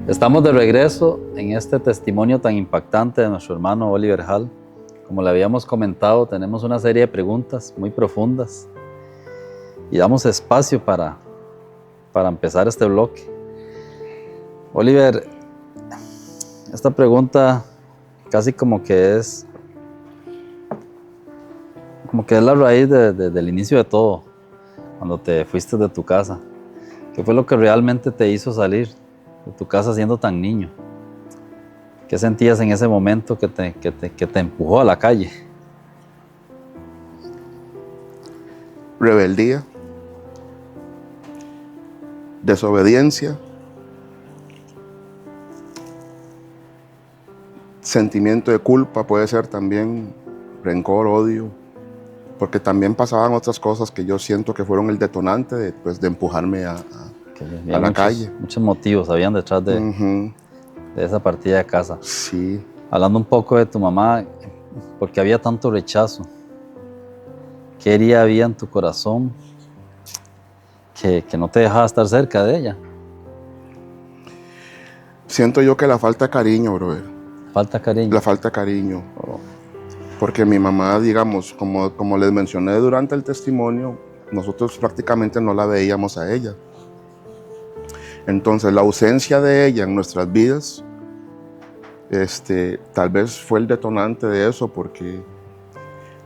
Estamos de regreso en este testimonio tan impactante de nuestro hermano Oliver Hall. Como le habíamos comentado, tenemos una serie de preguntas muy profundas y damos espacio para empezar este bloque. Oliver, esta pregunta casi como que es la raíz del inicio de todo, cuando te fuiste de tu casa. ¿Qué fue lo que realmente te hizo salir de tu casa siendo tan niño? ¿Qué sentías en ese momento que te empujó a la calle? Rebeldía, desobediencia, sentimiento de culpa, puede ser también rencor, odio, porque también pasaban otras cosas que yo siento que fueron el detonante de empujarme a la calle. Muchos motivos habían detrás de esa partida de casa. Sí. Hablando un poco de tu mamá, ¿por qué había tanto rechazo? ¿Qué herida había en tu corazón que no te dejaba estar cerca de ella? Siento yo que la falta de cariño, brother. Falta cariño. La falta de cariño. Porque mi mamá, digamos, como les mencioné durante el testimonio, nosotros prácticamente no la veíamos a ella. Entonces, la ausencia de ella en nuestras vidas, tal vez fue el detonante de eso, porque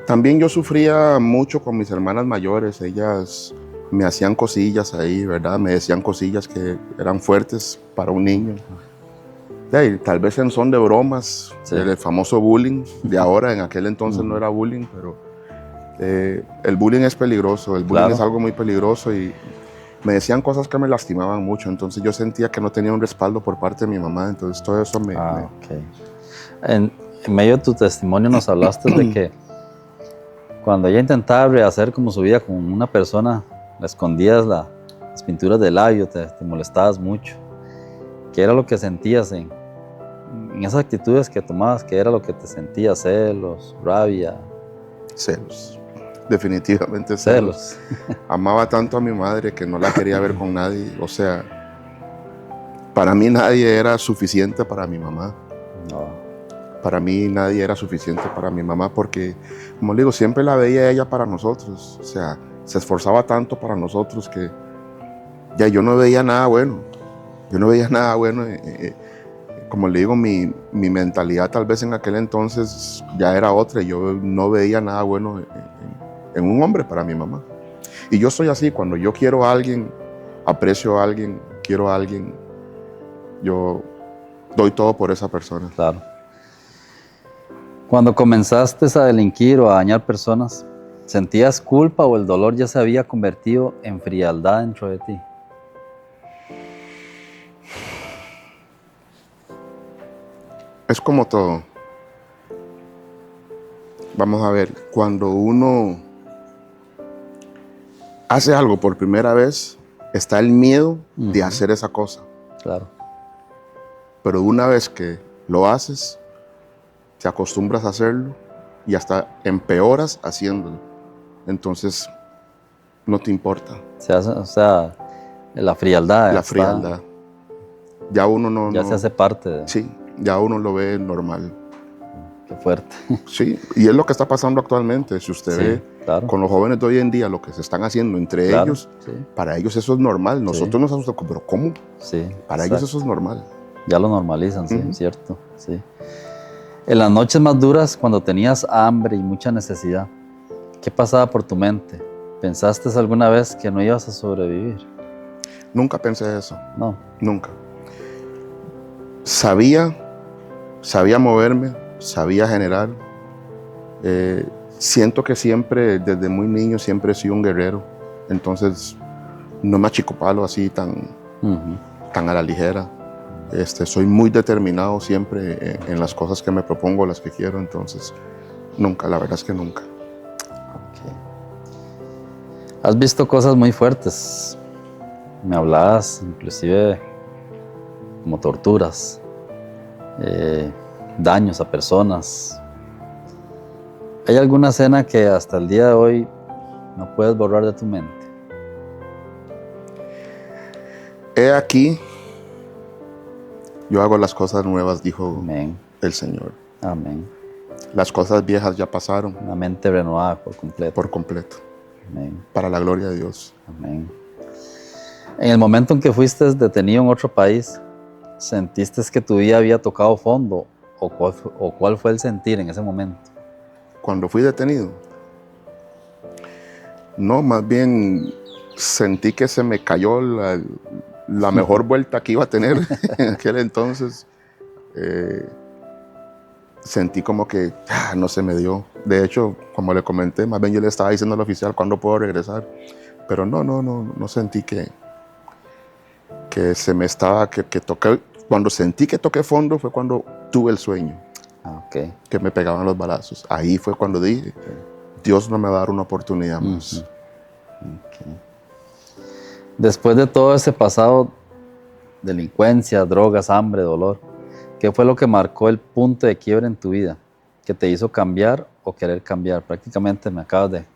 también yo sufría mucho con mis hermanas mayores. Ellas me hacían cosillas ahí, ¿verdad? Me decían cosillas que eran fuertes para un niño. Tal vez en son de bromas, sí. El famoso bullying de ahora, en aquel entonces no era bullying, pero el bullying es peligroso, el bullying es algo muy peligroso y me decían cosas que me lastimaban mucho, entonces yo sentía que no tenía un respaldo por parte de mi mamá, entonces todo eso Okay. En medio de tu testimonio nos hablaste de que cuando ella intentaba rehacer como su vida con una persona, le escondías las pinturas de labio, te molestabas mucho. ¿Qué era lo que sentías en esas actitudes que tomabas? ¿Qué era lo que te sentías? ¿Celos? ¿Rabia? Celos. Definitivamente celos. Amaba tanto a mi madre que no la quería ver con nadie. O sea, para mí nadie era suficiente para mi mamá. No. Para mí nadie era suficiente para mi mamá porque, como le digo, siempre la veía ella para nosotros. O sea, se esforzaba tanto para nosotros que ya yo no veía nada bueno. Yo no veía nada bueno. Como le digo, mi mentalidad tal vez en aquel entonces ya era otra. Yo no veía nada bueno en un hombre para mi mamá. Y yo soy así, cuando yo quiero a alguien, aprecio a alguien, quiero a alguien, yo doy todo por esa persona. Claro. Cuando comenzaste a delinquir o a dañar personas, ¿sentías culpa o el dolor ya se había convertido en frialdad dentro de ti? Es como todo. Vamos a ver, cuando uno hace algo por primera vez, está el miedo de hacer esa cosa. Claro. Pero una vez que lo haces, te acostumbras a hacerlo y hasta empeoras haciéndolo. Entonces, no te importa. O sea, la frialdad. La frialdad. Ya uno no... Ya se hace parte de... Sí, ya uno lo ve normal. Qué fuerte. Sí, y es lo que está pasando actualmente. Si usted ve con los jóvenes de hoy en día lo que se están haciendo entre ellos, para ellos eso es normal. Nosotros nos asustamos, pero ¿cómo? Sí, para ellos eso es normal. Ya lo normalizan, sí, cierto. Sí. En las noches más duras, cuando tenías hambre y mucha necesidad, ¿qué pasaba por tu mente? ¿Pensaste alguna vez que no ibas a sobrevivir? Nunca pensé eso. No. Nunca. Sabía moverme, sabía generar. Siento que siempre, desde muy niño, siempre he sido un guerrero. Entonces, no me achicopalo así tan a la ligera. Soy muy determinado siempre en las cosas que me propongo, las que quiero. Entonces, nunca, la verdad es que nunca. Okay. Has visto cosas muy fuertes. Me hablabas inclusive como torturas, daños a personas. ¿Hay alguna escena que hasta el día de hoy no puedes borrar de tu mente? He aquí Yo hago las cosas nuevas, dijo Amén. el Señor. Amén. Las cosas viejas ya pasaron Una mente renovada por completo. por completo, Amén. para la gloria de Dios. Amén. En el momento en que fuiste detenido en otro país, ¿sentiste que tu vida había tocado fondo? ¿O cuál fue el sentir en ese momento? Cuando fui detenido, no, más bien sentí que se me cayó la mejor vuelta que iba a tener en aquel entonces. Sentí como que no se me dio. De hecho, como le comenté, más bien yo le estaba diciendo al oficial cuándo puedo regresar. Pero no sentí que se me estaba, que toqué. Cuando sentí que toqué fondo fue cuando tuve el sueño, Okay. que me pegaban los balazos. Ahí fue cuando dije, Dios no me va a dar una oportunidad más. Okay. Después de todo ese pasado, delincuencia, drogas, hambre, dolor, ¿qué fue lo que marcó el punto de quiebre en tu vida? ¿Que te hizo cambiar o querer cambiar? Prácticamente me acabas de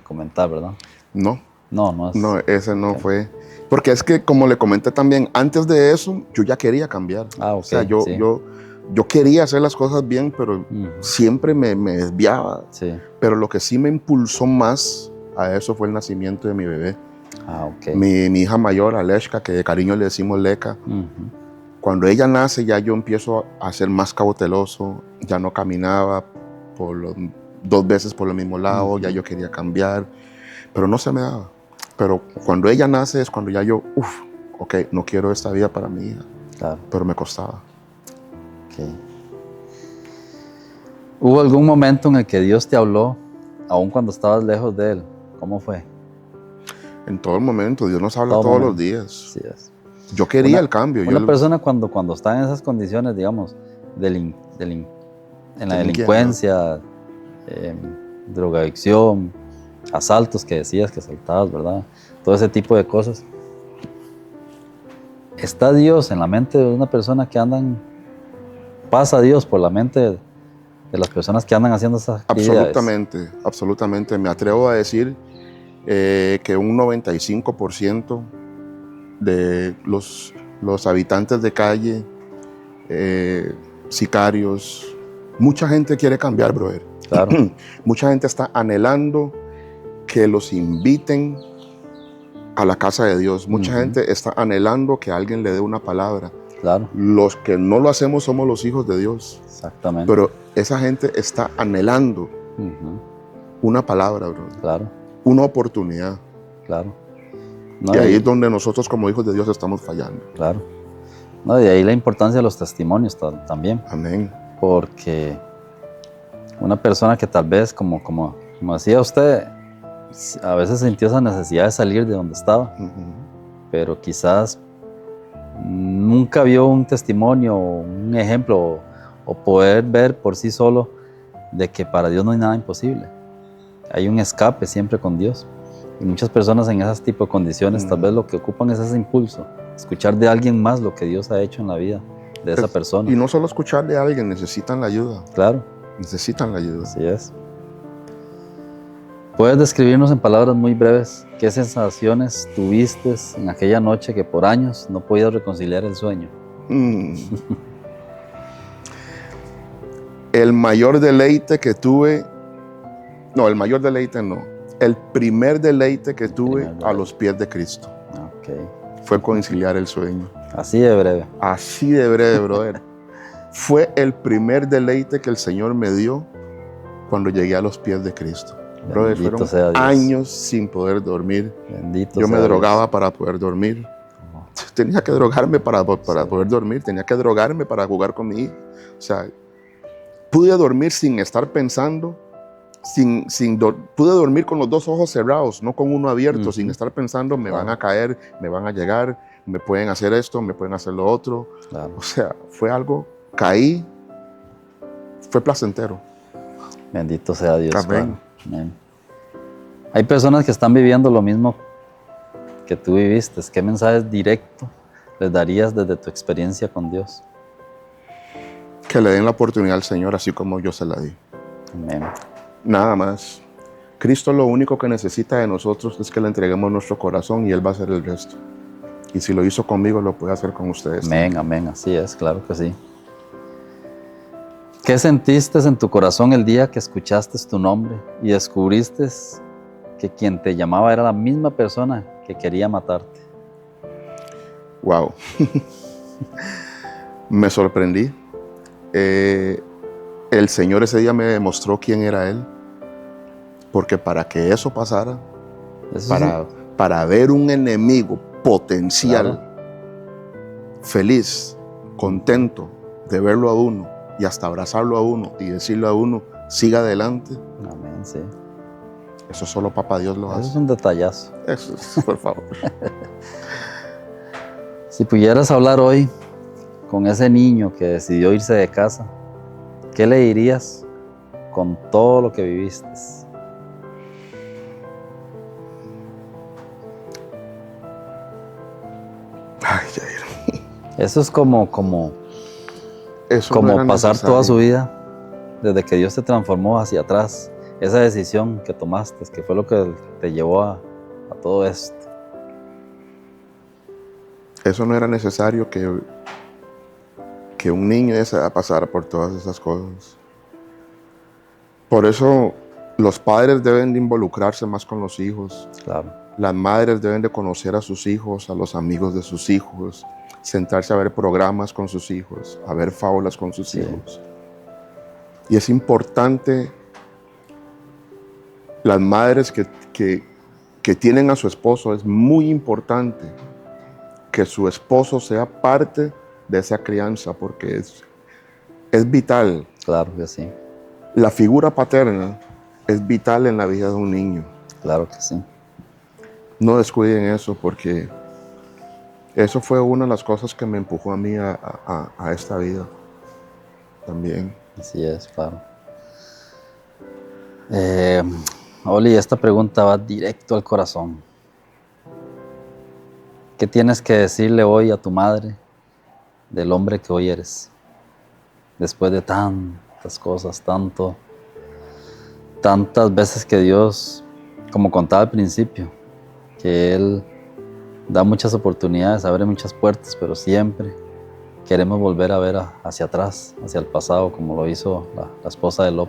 comentar, ¿verdad? No, No es. no, ese no fue. Porque es que, como le comenté también, antes de eso, yo ya quería cambiar. Ah, ok, O sea, yo, sí. yo quería hacer las cosas bien, pero siempre me desviaba. Sí. Pero lo que sí me impulsó más a eso fue el nacimiento de mi bebé. Ah, ok. Mi hija mayor, Aleshka, que de cariño le decimos Leca. Cuando ella nace, ya yo empiezo a ser más cauteloso. Ya no caminaba 2 veces por el mismo lado, ya yo quería cambiar, pero no se me daba. Pero cuando ella nace es cuando ya yo, ok, no quiero esta vida para mi hija. Claro. Pero me costaba. Okay. ¿Hubo algún momento en el que Dios te habló, aun cuando estabas lejos de Él? ¿Cómo fue? En todo el momento, Dios nos habla todos los días. Sí es. Yo quería el cambio. Una persona cuando está en esas condiciones, digamos, en la delincuencia, drogadicción, asaltos que decías que asaltabas, ¿verdad? Todo ese tipo de cosas. ¿Está Dios en la mente de una persona que pasa Dios por la mente de las personas que andan haciendo esas actividades? Absolutamente. Me atrevo a decir que un 95% de los habitantes de calle, sicarios, mucha gente quiere cambiar, brother. Claro. Mucha gente está anhelando que los inviten a la casa de Dios. Mucha gente está anhelando que alguien le dé una palabra. Claro. Los que no lo hacemos somos los hijos de Dios. Exactamente. Pero esa gente está anhelando una palabra, brother. Claro. Una oportunidad. Claro. Y ahí es donde nosotros como hijos de Dios estamos fallando. Claro. No, de ahí la importancia de los testimonios también. Amén. Porque una persona que tal vez, como decía usted, a veces sintió esa necesidad de salir de donde estaba, pero quizás nunca vio un testimonio, un ejemplo, o poder ver por sí solo de que para Dios no hay nada imposible. Hay un escape siempre con Dios. Y muchas personas en ese tipo de condiciones tal vez lo que ocupan es ese impulso, escuchar de alguien más lo que Dios ha hecho en la vida de esa persona. Y no solo escuchar de alguien, necesitan la ayuda. Claro. Necesitan la ayuda. Así es. ¿Puedes describirnos en palabras muy breves qué sensaciones tuviste en aquella noche que por años no podías reconciliar el sueño? El mayor deleite que tuve, el mayor deleite no, el primer deleite que tuve a los pies de Cristo. Okay. Fue conciliar el sueño. Así de breve. Así de breve, brother. Fue el primer deleite que el Señor me dio cuando llegué a los pies de Cristo. Brother, fueron años sin poder dormir. Yo me drogaba para poder dormir. Tenía que drogarme para poder dormir. Tenía que drogarme para jugar con mi hija. O sea, pude dormir sin estar pensando. Pude dormir con los 2 ojos cerrados, no con uno abierto, sin estar pensando, me van a caer, me van a llegar, me pueden hacer esto, me pueden hacer lo otro. Claro. O sea, fue algo, caí, fue placentero. Bendito sea Dios. Amén. Amén. Hay personas que están viviendo lo mismo que tú viviste. ¿Qué mensajes directos les darías desde tu experiencia con Dios? Que le den la oportunidad al Señor así como yo se la di. Amén. Nada más. Cristo lo único que necesita de nosotros es que le entreguemos nuestro corazón y Él va a hacer el resto. Y si lo hizo conmigo, lo puede hacer con ustedes. Amén, amén, así es, claro que sí. ¿Qué sentiste en tu corazón el día que escuchaste tu nombre y descubriste que quien te llamaba era la misma persona que quería matarte? Wow. Me sorprendí. El Señor ese día me demostró quién era Él, porque para que eso pasara, para ver un enemigo potencial, claro, feliz, contento de verlo a uno y hasta abrazarlo a uno y decirle a uno, siga adelante. Amén, sí. Eso solo Papá Dios lo hace. Eso es un detallazo. Eso es, por favor. Si pudieras hablar hoy con ese niño que decidió irse de casa, ¿qué le dirías con todo lo que viviste? Ay, Jair. Eso es como no pasar necesario. toda su vida, desde que Dios te transformó hacia atrás, esa decisión que tomaste, que fue lo que te llevó a todo esto. Eso no era necesario que un niño de esa edad pasara por todas esas cosas. Por eso los padres deben de involucrarse más con los hijos. Claro. Las madres deben de conocer a sus hijos, a los amigos de sus hijos, sentarse a ver programas con sus hijos, a ver fábulas con sus hijos. Y es importante, las madres que tienen a su esposo, es muy importante que su esposo sea parte de esa crianza, porque es vital. Claro que sí. La figura paterna es vital en la vida de un niño. Claro que sí. No descuiden eso, porque eso fue una de las cosas que me empujó a mí a esta vida también. Así es, claro. Oli, esta pregunta va directo al corazón. ¿Qué tienes que decirle hoy a tu madre del hombre que hoy eres? Después de tantas cosas, tantas veces que Dios, como contaba al principio, que Él da muchas oportunidades, abre muchas puertas, pero siempre queremos volver a ver hacia atrás, hacia el pasado, como lo hizo la esposa de Lot.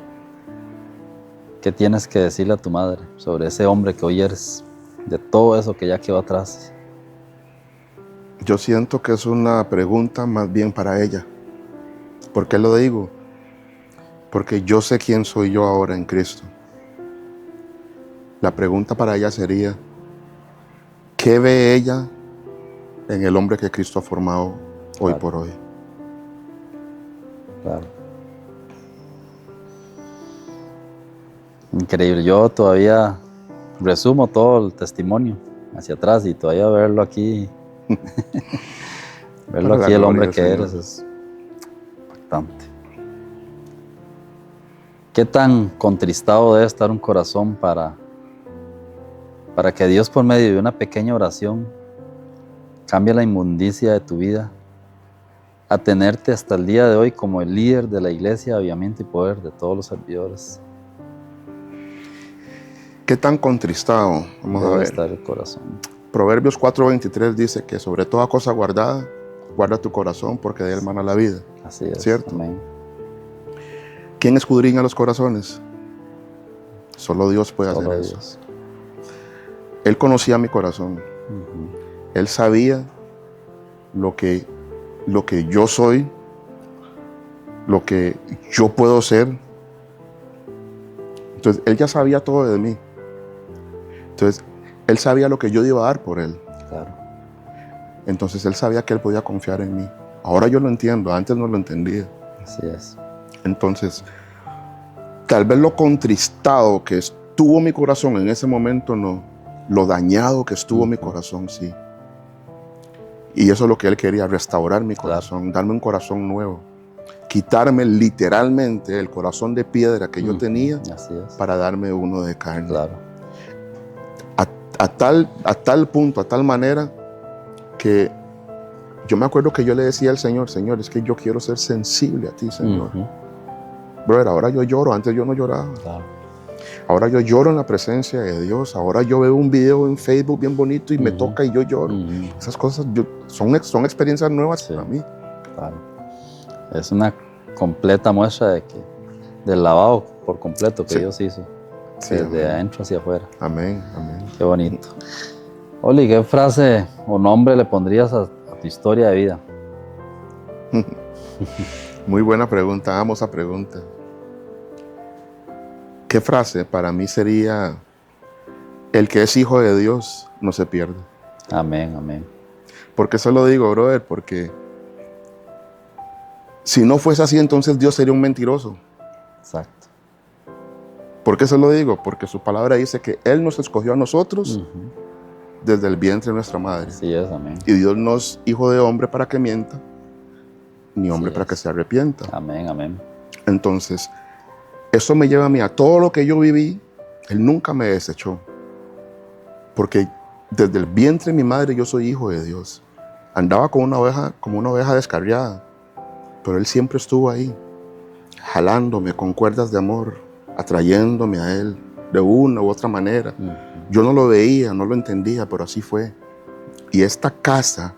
¿Qué tienes que decirle a tu madre sobre ese hombre que hoy eres, de todo eso que ya quedó atrás? Yo siento que es una pregunta más bien para ella. ¿Por qué lo digo? Porque yo sé quién soy yo ahora en Cristo. La pregunta para ella sería, ¿qué ve ella en el hombre que Cristo ha formado hoy por hoy? Claro. Increíble. Yo todavía resumo todo el testimonio hacia atrás y todavía verlo aquí, verlo aquí el hombre que eres es impactante. ¿Qué tan contristado debe estar un corazón para que Dios, por medio de una pequeña oración, cambie la inmundicia de tu vida a tenerte hasta el día de hoy como el líder de la iglesia, Avivamiento y Poder de todos los servidores? ¿Qué tan contristado? Vamos a ver. Estar el corazón. Proverbios 4:23 dice que sobre toda cosa guardada, guarda tu corazón porque de él mana la vida. Así es. ¿Cierto? Amén. ¿Quién escudriña los corazones? Solo Dios puede hacer eso. Dios. Él conocía mi corazón. Él sabía lo que yo soy, lo que yo puedo ser. Entonces, Él ya sabía todo de mí. Entonces, Él sabía lo que yo iba a dar por Él. Claro. Entonces, Él sabía que Él podía confiar en mí. Ahora yo lo entiendo, antes no lo entendía. Así es. Entonces, tal vez lo contristado que estuvo mi corazón en ese momento no, lo dañado que estuvo mi corazón sí. Y eso es lo que Él quería, restaurar mi corazón, darme un corazón nuevo, quitarme literalmente el corazón de piedra que yo tenía. Así es. Para darme uno de carne. Claro. A tal punto, a tal manera que yo me acuerdo que yo le decía al Señor, Señor, es que yo quiero ser sensible a ti, Señor. Brother, ahora yo lloro, antes yo no lloraba. Claro. Ahora yo lloro en la presencia de Dios. Ahora yo veo un video en Facebook bien bonito y me toca y yo lloro. Esas cosas son experiencias nuevas para mí. Claro. Es una completa muestra del lavado por completo que Dios hizo. Desde adentro hacia afuera. Amén, amén. Qué bonito. Oli, ¿qué frase o nombre le pondrías a tu historia de vida? Muy buena pregunta, amo esa pregunta. ¿Qué frase para mí sería: el que es hijo de Dios no se pierde? Amén, amén. ¿Por qué eso lo digo, brother? Porque si no fuese así, entonces Dios sería un mentiroso. Exacto. ¿Por qué se lo digo? Porque su palabra dice que Él nos escogió a nosotros desde el vientre de nuestra madre. Así es, amén. Y Dios no es hijo de hombre para que mienta, ni hombre para que se arrepienta. Amén, amén. Entonces, eso me lleva a mí a todo lo que yo viví. Él nunca me desechó. Porque desde el vientre de mi madre yo soy hijo de Dios. Andaba como una oveja descarriada, pero Él siempre estuvo ahí, jalándome con cuerdas de amor, atrayéndome a Él de una u otra manera. Yo no lo veía, no lo entendía, pero así fue. Y esta casa,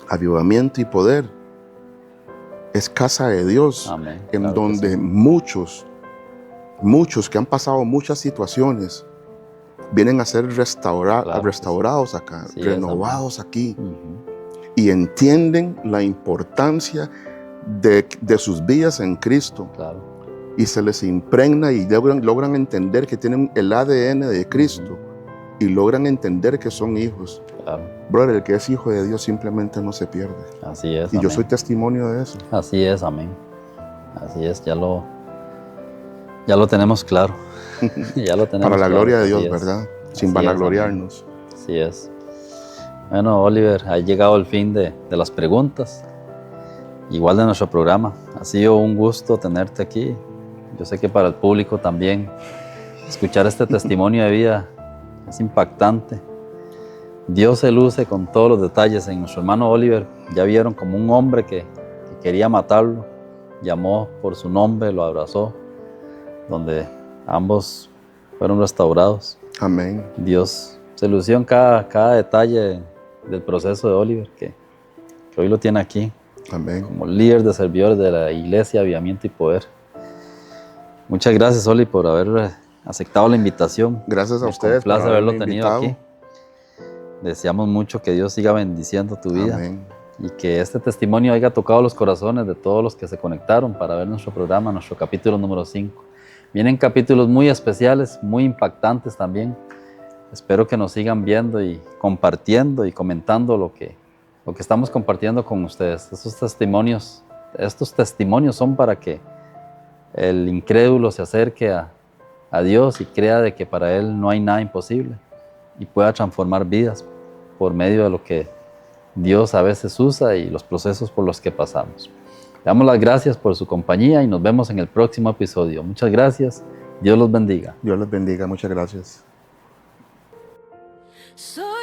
Avivamiento y Poder, es casa de Dios. Amén. En Claro donde que sí. muchos que han pasado muchas situaciones vienen a ser Claro restaurados acá, Sí, renovados aquí, y entienden la importancia de sus vidas en Cristo. Claro. Y se les impregna y logran entender que tienen el ADN de Cristo y logran entender que son hijos. Claro. Brother, el que es hijo de Dios simplemente no se pierde. Así es. Y yo amén. soy testimonio de eso. Así es, amén. Así es, ya lo tenemos claro. Ya lo tenemos Para la claro, gloria de así Dios, es. ¿verdad? Así Sin es, vanagloriarnos. Así es. Bueno, Oliver, ha llegado el fin de las preguntas, igual de nuestro programa. Ha sido un gusto tenerte aquí. Yo sé que para el público también escuchar este testimonio de vida es impactante. Dios se luce con todos los detalles en nuestro hermano Oliver. Ya vieron como un hombre que quería matarlo, llamó por su nombre, lo abrazó, donde ambos fueron restaurados. Amén. Dios se lució en cada detalle del proceso de Oliver, que hoy lo tiene aquí Amén. como líder de servidores de la Iglesia Avivamiento y Poder. Muchas gracias, Oli, por haber aceptado la invitación. Gracias a Me ustedes por complace haberlo haberme tenido invitado. aquí. Deseamos mucho que Dios siga bendiciendo tu vida. Amén. Y que este testimonio haya tocado los corazones de todos los que se conectaron para ver nuestro programa, nuestro capítulo número 5. Vienen capítulos muy especiales, muy impactantes también. Espero que nos sigan viendo y compartiendo y comentando lo que estamos compartiendo con ustedes. Estos testimonios son para que el incrédulo se acerque a Dios y crea de que para Él no hay nada imposible y pueda transformar vidas por medio de lo que Dios a veces usa y los procesos por los que pasamos. Le damos las gracias por su compañía y nos vemos en el próximo episodio. Muchas gracias. Dios los bendiga. Dios les bendiga. Muchas gracias. Soy